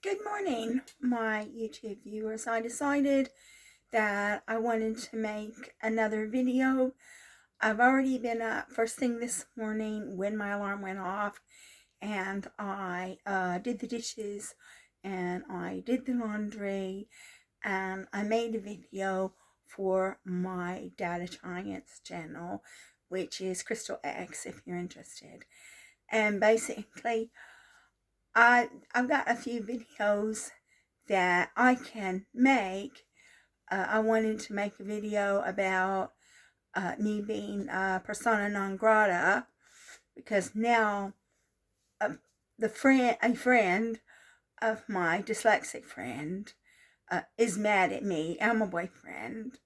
Good morning, my YouTube viewers. I decided that I wanted to make another video. I've already been up first thing this morning when my alarm went off, and I did the dishes, and I did the laundry, and I made a video for my data science channel, which is Crystal X if you're interested. And basically, I've got a few videos that I can make. I wanted to make a video about me being persona non grata, because now uh, a friend of my dyslexic friend is mad at me and my boyfriend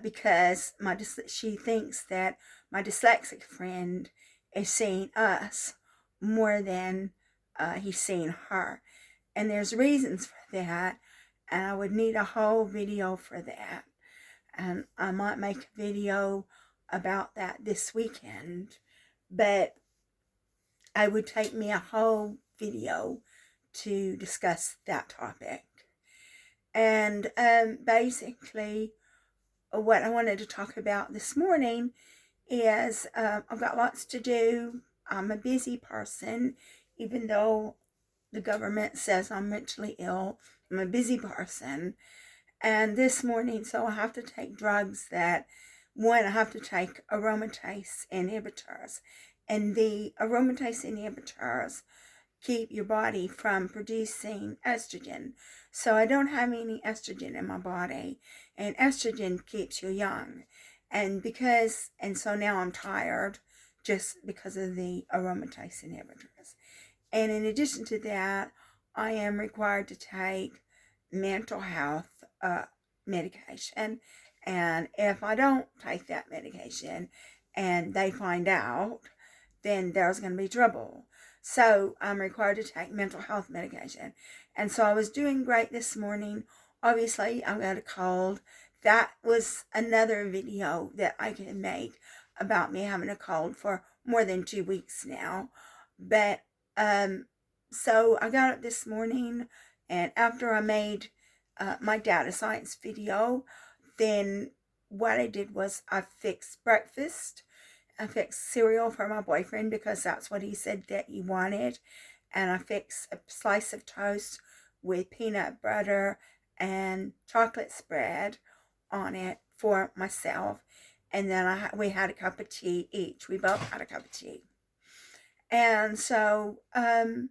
because she thinks that my dyslexic friend is seeing us more than he's seeing her. And there's reasons for that, and I would need a whole video for that. And I might make a video about that this weekend, but it would take me a whole video to discuss that topic. And basically, what I wanted to talk about this morning is I've got lots to do. I'm a busy person, even though the government says I'm mentally ill. I'm a busy person. And this morning, so I have to take drugs that, one, I have to take aromatase inhibitors. And the aromatase inhibitors keep your body from producing estrogen. So I don't have any estrogen in my body. And estrogen keeps you young. And so now I'm tired just because of the aromatase inhibitors. And in addition to that, I am required to take mental health medication. And if I don't take that medication and they find out, then there's going to be trouble. So I'm required to take mental health medication. And so I was doing great this morning. Obviously, I got a cold. That was another video that I can make about me having a cold for more than 2 weeks now. But so I got up this morning, and after I made my data science video, then what I did was I fixed breakfast. I fixed cereal for my boyfriend because that's what he said that he wanted. And I fixed a slice of toast with peanut butter and chocolate spread on it for myself. And then we had a cup of tea each. We both had a cup of tea. And so then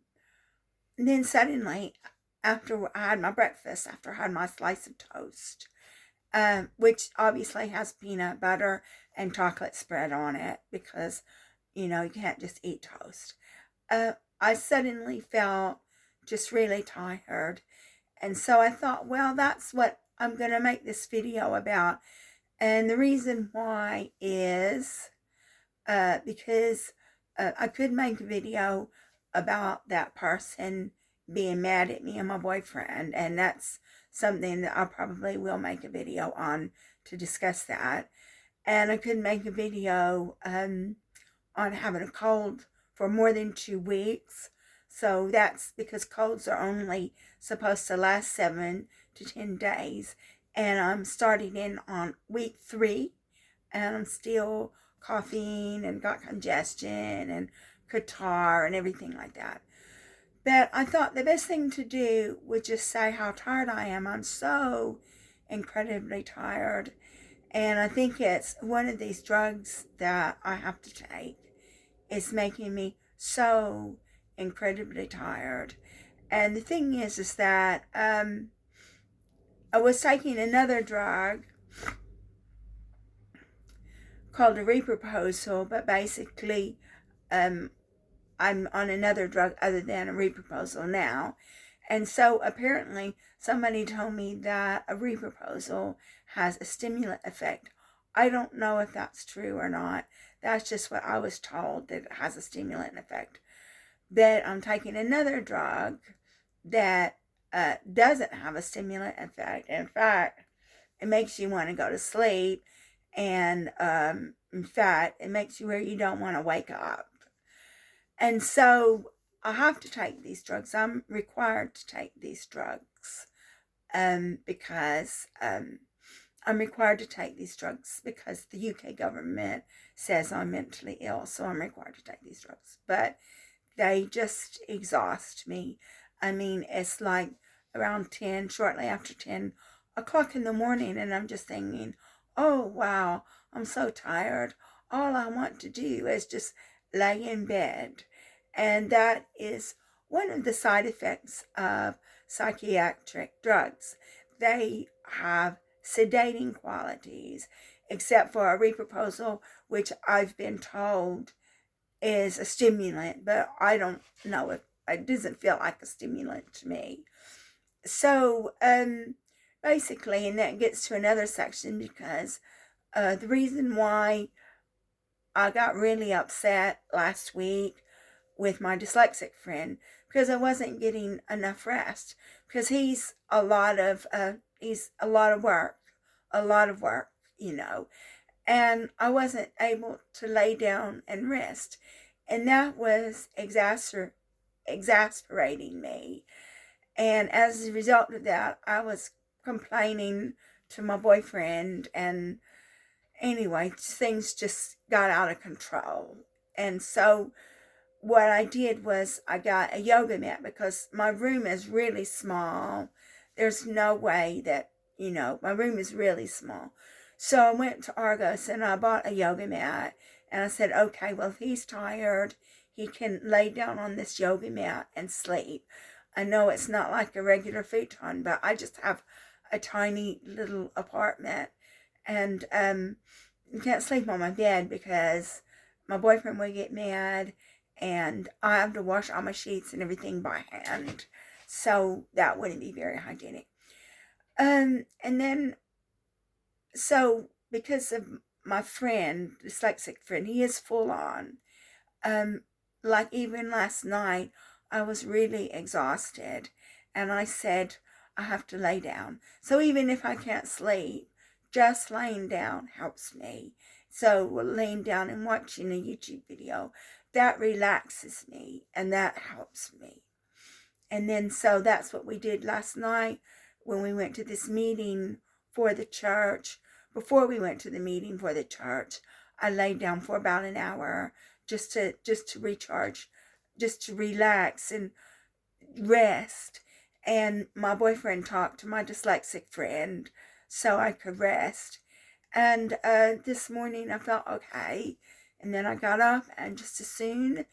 suddenly, after I had my breakfast, after I had my slice of toast, which obviously has peanut butter and chocolate spread on it, because, you can't just eat toast. I suddenly felt just really tired. And so I thought, well, that's what I'm going to make this video about. And the reason why is because I could make a video about that person being mad at me and my boyfriend, and that's something that I probably will make a video on to discuss that. And I could make a video on having a cold for more than 2 weeks. So that's because colds are only supposed to last 7 to 10 days. And I'm starting in on week 3, and I'm still coughing and got congestion and catarrh and everything like that. But I thought the best thing to do was just say how tired I am. I'm so incredibly tired. And I think it's one of these drugs that I have to take. It's making me so incredibly tired. And the thing is that I was taking another drug called a reproposal, but basically I'm on another drug other than a reproposal now. And so apparently somebody told me that a reproposal has a stimulant effect. I don't know if that's true or not. That's just what I was told, that it has a stimulant effect. But I'm taking another drug that doesn't have a stimulant effect. In fact, it makes you want to go to sleep. And in fact, it makes you where you don't want to wake up. And so I have to take these drugs. I'm required to take these drugs because I'm required to take these drugs because the UK government says I'm mentally ill, so I'm required to take these drugs. But they just exhaust me. I mean, it's like around 10, shortly after 10 o'clock in the morning, and I'm just thinking, oh, wow, I'm so tired. All I want to do is just lay in bed. And that is one of the side effects of psychiatric drugs. They have sedating qualities, except for a reproposal, which I've been told is a stimulant, but I don't know if it doesn't feel like a stimulant to me. So basically, and that gets to another section because the reason why I got really upset last week with my dyslexic friend because I wasn't getting enough rest, because he's a lot of work, you know, and I wasn't able to lay down and rest, and that was exasperating me. And as a result of that, I was complaining to my boyfriend, and anyway, things just got out of control. And so what I did was I got a yoga mat because my room is really small. There's no way that, my room is really small. So I went to Argos and I bought a yoga mat, and I said, okay, well, if he's tired, he can lay down on this yoga mat and sleep. I know it's not like a regular futon, but I just have a tiny little apartment, and you can't sleep on my bed because my boyfriend would get mad, and I have to wash all my sheets and everything by hand, so that wouldn't be very hygienic. And then, so because of my friend, dyslexic friend, he is full on. Like even last night, I was really exhausted, and I said, I have to lay down. So even if I can't sleep, just laying down helps me. So laying down and watching a YouTube video, that relaxes me and that helps me. And then so that's what we did last night when we went to this meeting for the church. Before we went to the meeting for the church, I laid down for about an hour just to recharge, just to relax and rest. And my boyfriend talked to my dyslexic friend so I could rest. And this morning I felt okay. And then I got up, and just as soon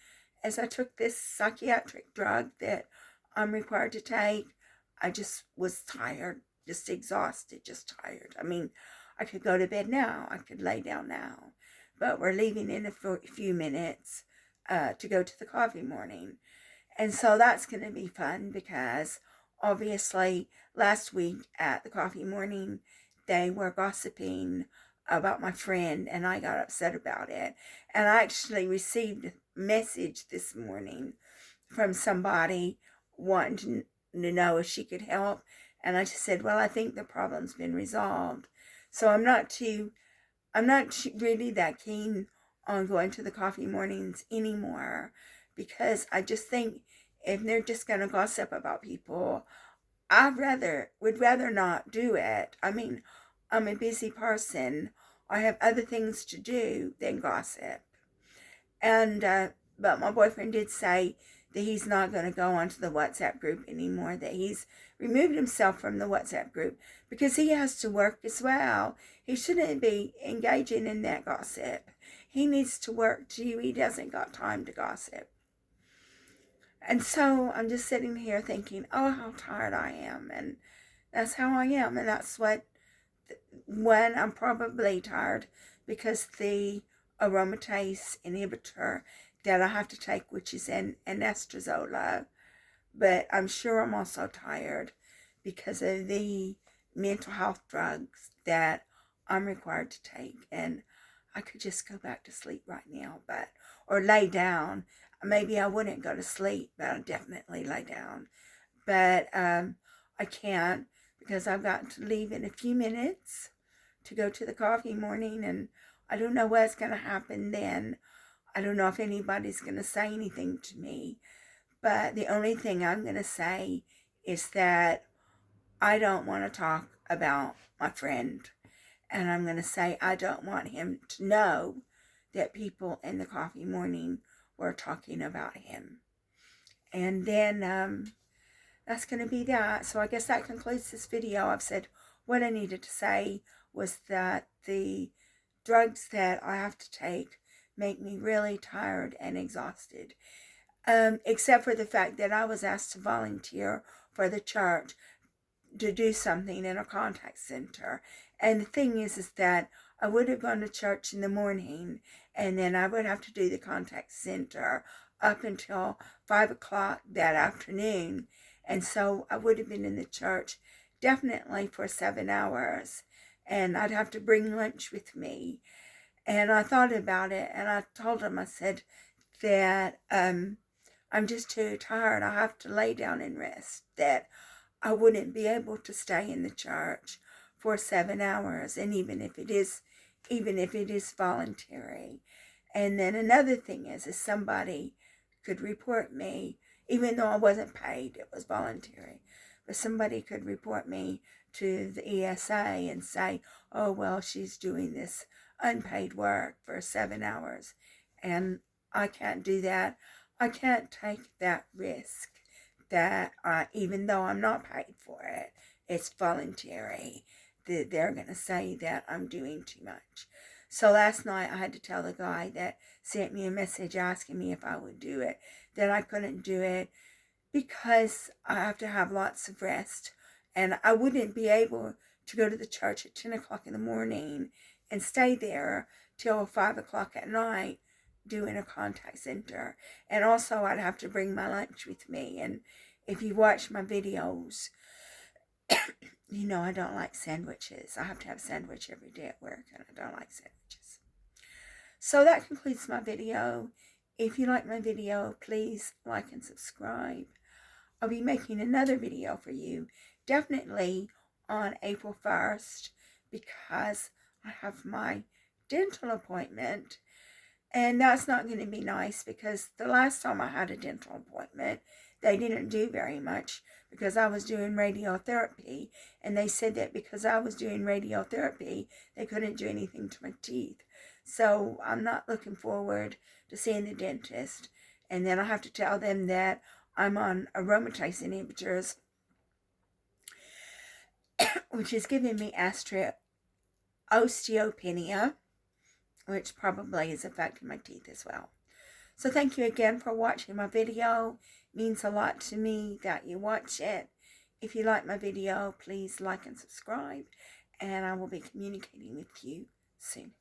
as I took this psychiatric drug that I'm required to take, I just was tired, just exhausted, just tired. I mean, I could go to bed now. I could lay down now. But we're leaving in a few minutes to go to the coffee morning. And so that's going to be fun because obviously last week at the coffee morning, they were gossiping about my friend, and I got upset about it. And I actually received a message this morning from somebody wanting to know if she could help. And I just said, well, I think the problem's been resolved. So I'm not really that keen on going to the coffee mornings anymore, because I just think if they're just going to gossip about people, would rather not do it. I mean, I'm a busy person. I have other things to do than gossip. And, but my boyfriend did say that he's not going to go onto the WhatsApp group anymore, that he's removed himself from the WhatsApp group because he has to work as well. He shouldn't be engaging in that gossip. He needs to work too. He doesn't got time to gossip. And so I'm just sitting here thinking, oh, how tired I am. And that's how I am. And that's when I'm probably tired, because the aromatase inhibitor that I have to take, which is an anastrozole. But I'm sure I'm also tired because of the mental health drugs that I'm required to take. And I could just go back to sleep right now, or lay down. Maybe I wouldn't go to sleep, but I'd definitely lay down. But I can't, because I've got to leave in a few minutes to go to the coffee morning, and I don't know what's going to happen then. I don't know if anybody's going to say anything to me, But the only thing I'm going to say is that I don't want to talk about my friend. And I'm going to say I don't want him to know that people in the coffee morning were talking about him. And then that's going to be that. So I guess that concludes this video. I've said what I needed to say was that the drugs that I have to take make me really tired and exhausted. Except for the fact that I was asked to volunteer for the church to do something in a contact center. And the thing is that I would have gone to church in the morning, and then I would have to do the contact center up until 5 o'clock that afternoon. And so I would have been in the church definitely for 7 hours, and I'd have to bring lunch with me. And I thought about it, and I told him, I said that I'm just too tired. I have to lay down and rest, that I wouldn't be able to stay in the church for 7 hours, and even if it is voluntary. And then another thing is somebody could report me, even though I wasn't paid, it was voluntary, but somebody could report me to the ESA and say, oh, well, she's doing this unpaid work for 7 hours, and I can't do that. I can't take that risk that even though I'm not paid for it, it's voluntary, that they're going to say that I'm doing too much. So last night I had to tell the guy that sent me a message asking me if I would do it, that I couldn't do it because I have to have lots of rest, and I wouldn't be able to go to the church at 10 o'clock in the morning and stay there till 5 o'clock at night doing a contact center. And also I'd have to bring my lunch with me. And if you watch my videos, you know I don't like sandwiches. I have to have a sandwich every day at work, and I don't like sandwiches. So that concludes my video. If you like my video, please like and subscribe. I'll be making another video for you, definitely on April 1st, because I have my dental appointment. And that's not going to be nice, because the last time I had a dental appointment, they didn't do very much because I was doing radiotherapy. And they said that because I was doing radiotherapy, they couldn't do anything to my teeth. So I'm not looking forward to seeing the dentist. And then I have to tell them that I'm on aromatase inhibitors, which is giving me osteopenia, which probably is affecting my teeth as well. So thank you again for watching my video. It means a lot to me that you watch it. If you like my video, please like and subscribe, and I will be communicating with you soon.